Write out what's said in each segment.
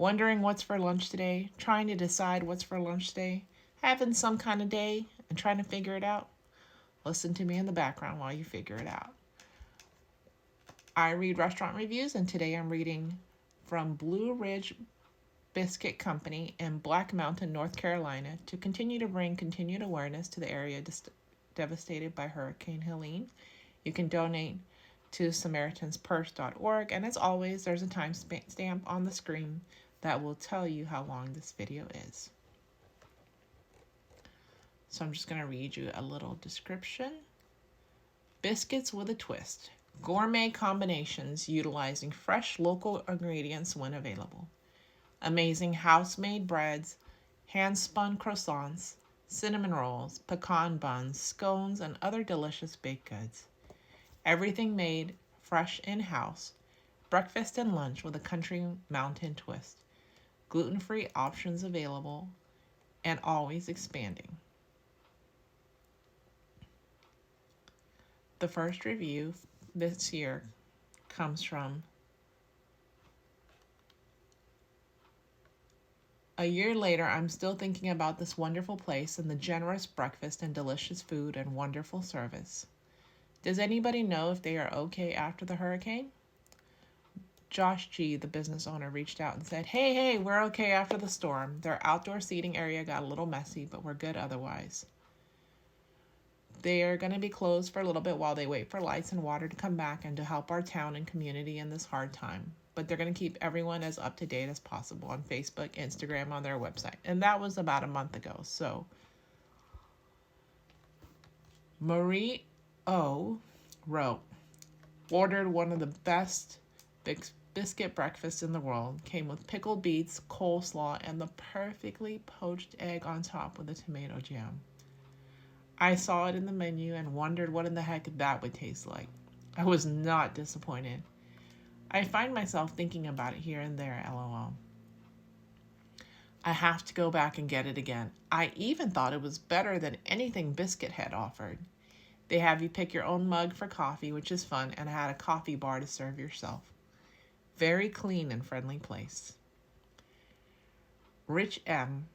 Wondering what's for lunch today? Trying to decide what's for lunch today? Having some kind of day and trying to figure it out? Listen to me in the background while you figure it out. I read restaurant reviews, and today I'm reading from Blue Ridge Biscuit Company in Black Mountain, North Carolina, to continue to bring continued awareness to the area devastated by Hurricane Helene. You can donate to SamaritansPurse.org, and as always, there's a timestamp on the screen that will tell you how long this video is. So I'm just going to read you a little description. Biscuits with a twist. Gourmet combinations utilizing fresh local ingredients when available. Amazing house-made breads, hand-spun croissants, cinnamon rolls, pecan buns, scones, and other delicious baked goods. Everything made fresh in-house. Breakfast and lunch with a country mountain twist. Gluten-free options available and always expanding. The first review this year comes from a year later. I'm still thinking about this wonderful place and the generous breakfast and delicious food and wonderful service. Does anybody know if they are okay after the hurricane? Josh G., the business owner, reached out and said, Hey, we're okay after the storm. Their outdoor seating area got a little messy, but we're good otherwise. They are going to be closed for a little bit while they wait for lights and water to come back and to help our town and community in this hard time. But they're going to keep everyone as up to date as possible on Facebook, Instagram, on their website. And that was about a month ago. So Marie O. wrote, ordered one of the best biscuit breakfasts in the world. Came with pickled beets, coleslaw, and the perfectly poached egg on top with a tomato jam. I saw it in the menu and wondered what in the heck that would taste like. I was not disappointed. I find myself thinking about it here and there, lol. I have to go back and get it again. I even thought it was better than anything Biscuit had offered. They have you pick your own mug for coffee, which is fun, and had a coffee bar to serve yourself. Very clean and friendly place. Rich M.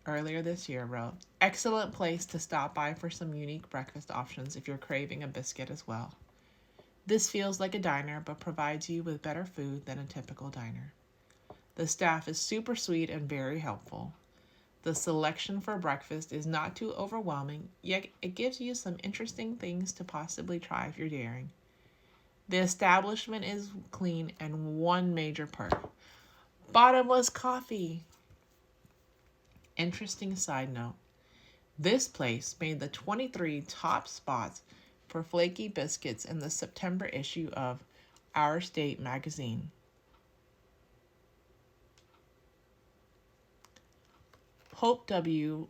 earlier this year wrote, excellent place to stop by for some unique breakfast options if you're craving a biscuit as well. This feels like a diner, but provides you with better food than a typical diner. The staff is super sweet and very helpful. The selection for breakfast is not too overwhelming, yet it gives you some interesting things to possibly try if you're daring. The establishment is clean, and one major perk: bottomless coffee. Interesting side note, this place made the 23 top spots for flaky biscuits in the September issue of Our State magazine. Hope W.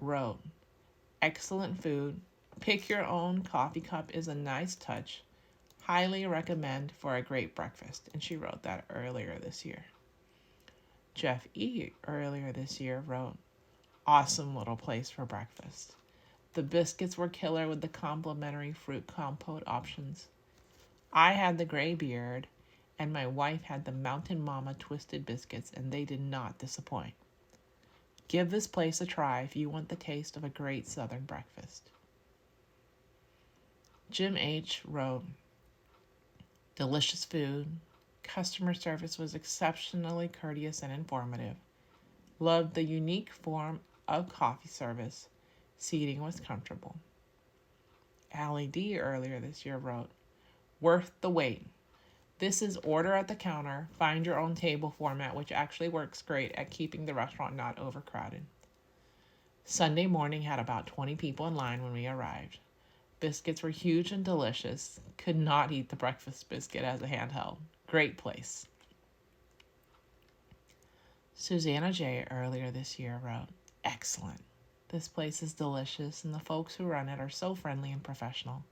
wrote, excellent food. Pick your own coffee cup is a nice touch. Highly recommend for a great breakfast. And she wrote that earlier this year. Jeff E. earlier this year wrote, awesome little place for breakfast. The biscuits were killer with the complimentary fruit compote options. I had the gray beard, and my wife had the Mountain Mama twisted biscuits, and they did not disappoint. Give this place a try if you want the taste of a great Southern breakfast. Jim H. wrote, delicious food. Customer service was exceptionally courteous and informative. Loved the unique form of coffee service. Seating was comfortable. Allie D. earlier this year wrote, worth the wait. This is order at the counter, find your own table format, which actually works great at keeping the restaurant not overcrowded. Sunday morning had about 20 people in line when we arrived. Biscuits were huge and delicious. Could not eat the breakfast biscuit as a handheld. Great place. Susanna J. earlier this year wrote, excellent. This place is delicious and the folks who run it are so friendly and professional.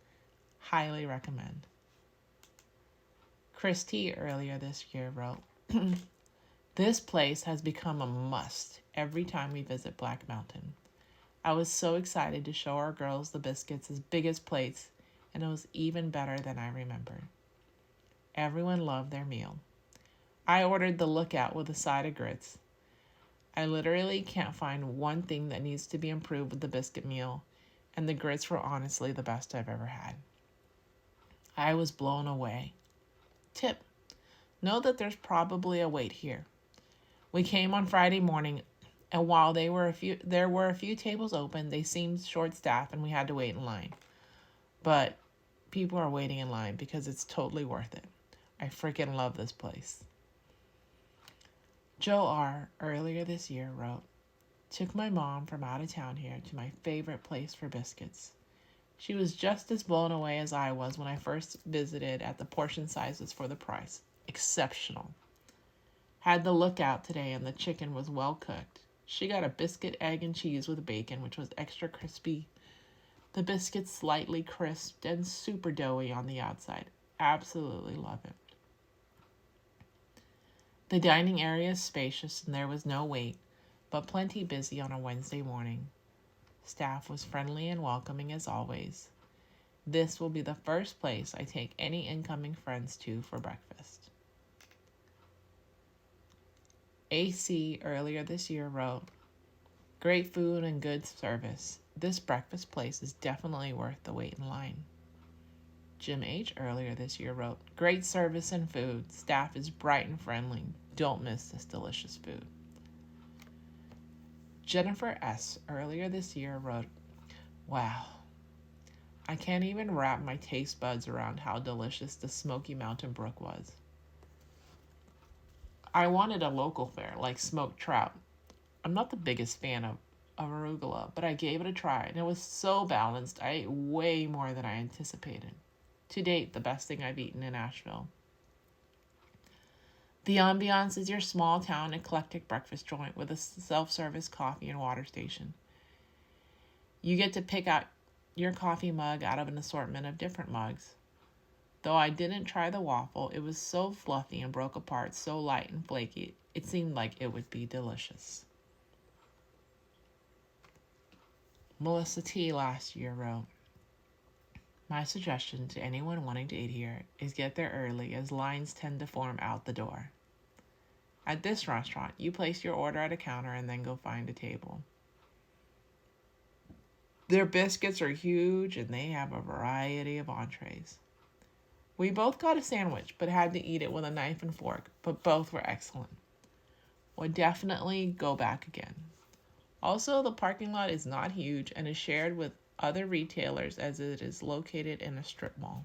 Highly recommend. Chris T. earlier this year wrote, this place has become a must every time we visit Black Mountain. I was so excited to show our girls the biscuits as big as plates, and it was even better than I remembered. Everyone loved their meal. I ordered the lookout with a side of grits. I literally can't find one thing that needs to be improved with the biscuit meal, and the grits were honestly the best I've ever had. I was blown away. Tip: know that there's probably a wait here. We came on Friday morning, and while there were a few tables open, they seemed short-staffed and we had to wait in line. But people are waiting in line because it's totally worth it. I freaking love this place. Joe R. earlier this year wrote, took my mom from out of town here to my favorite place for biscuits. She was just as blown away as I was when I first visited at the portion sizes for the price. Exceptional. Had the lookout today and the chicken was well cooked. She got a biscuit, egg, and cheese with bacon, which was extra crispy. The biscuits slightly crisped and super doughy on the outside. Absolutely love it. The dining area is spacious and there was no wait, but plenty busy on a Wednesday morning. Staff was friendly and welcoming as always. This will be the first place I take any incoming friends to for breakfast. AC earlier this year wrote, great food and good service. This breakfast place is definitely worth the wait in line. Jim H. earlier this year wrote, great service and food. Staff is bright and friendly. Don't miss this delicious food. Jennifer S. earlier this year wrote, wow, I can't even wrap my taste buds around how delicious the Smoky Mountain Brook was. I wanted a local fare like smoked trout. I'm not the biggest fan of arugula, but I gave it a try and it was so balanced. I ate way more than I anticipated. To date, the best thing I've eaten in Asheville. The ambiance is your small town eclectic breakfast joint with a self-service coffee and water station. You get to pick out your coffee mug out of an assortment of different mugs. Though I didn't try the waffle, it was so fluffy and broke apart, so light and flaky, it seemed like it would be delicious. Melissa T. last year wrote, my suggestion to anyone wanting to eat here is get there early as lines tend to form out the door. At this restaurant, you place your order at a counter and then go find a table. Their biscuits are huge and they have a variety of entrees. We both got a sandwich but had to eat it with a knife and fork, but both were excellent. Would definitely go back again. Also, the parking lot is not huge and is shared with other retailers as it is located in a strip mall.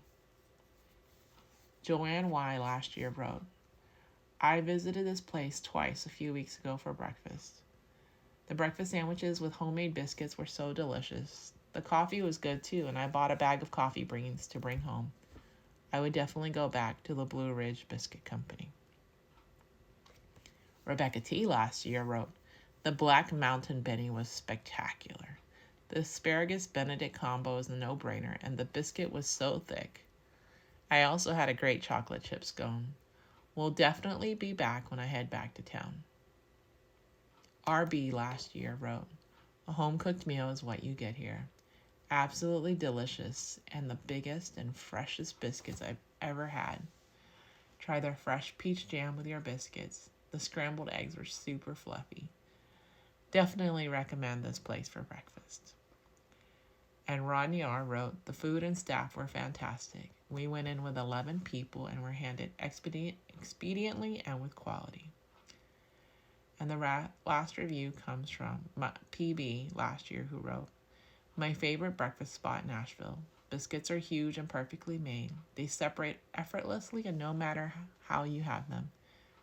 Joanne Y. last year wrote, I visited this place twice a few weeks ago for breakfast. The breakfast sandwiches with homemade biscuits were so delicious. The coffee was good too, and I bought a bag of coffee beans to bring home. I would definitely go back to the Blue Ridge Biscuit Company. Rebecca T. last year wrote, the Black Mountain Benny was spectacular. The asparagus Benedict combo is a no-brainer, and the biscuit was so thick. I also had a great chocolate chip scone. We'll definitely be back when I head back to town. RB last year wrote, a home-cooked meal is what you get here. Absolutely delicious, and the biggest and freshest biscuits I've ever had. Try their fresh peach jam with your biscuits. The scrambled eggs were super fluffy. Definitely recommend this place for breakfast. And Rodney R. wrote, the food and staff were fantastic. We went in with 11 people and were handed expediently and with quality. And the last review comes from PB last year, who wrote, my favorite breakfast spot in Nashville. Biscuits are huge and perfectly made. They separate effortlessly and no matter how you have them.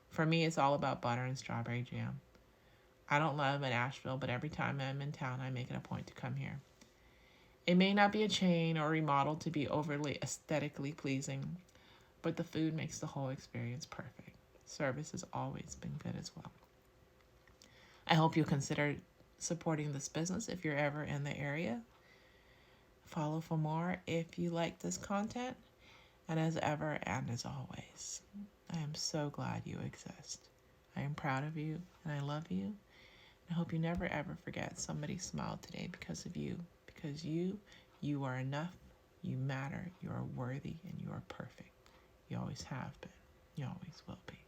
For me, it's all about butter and strawberry jam. I don't love in Asheville, but every time I'm in town, I make it a point to come here. It may not be a chain or remodeled to be overly aesthetically pleasing, but the food makes the whole experience perfect. Service has always been good as well. I hope you'll consider supporting this business if you're ever in the area. Follow for more if you like this content. And as ever and as always, I am so glad you exist. I am proud of you and I love you. I hope you never ever forget somebody smiled today because of you. Because you are enough, you matter, you are worthy, and you are perfect. You always have been. You always will be.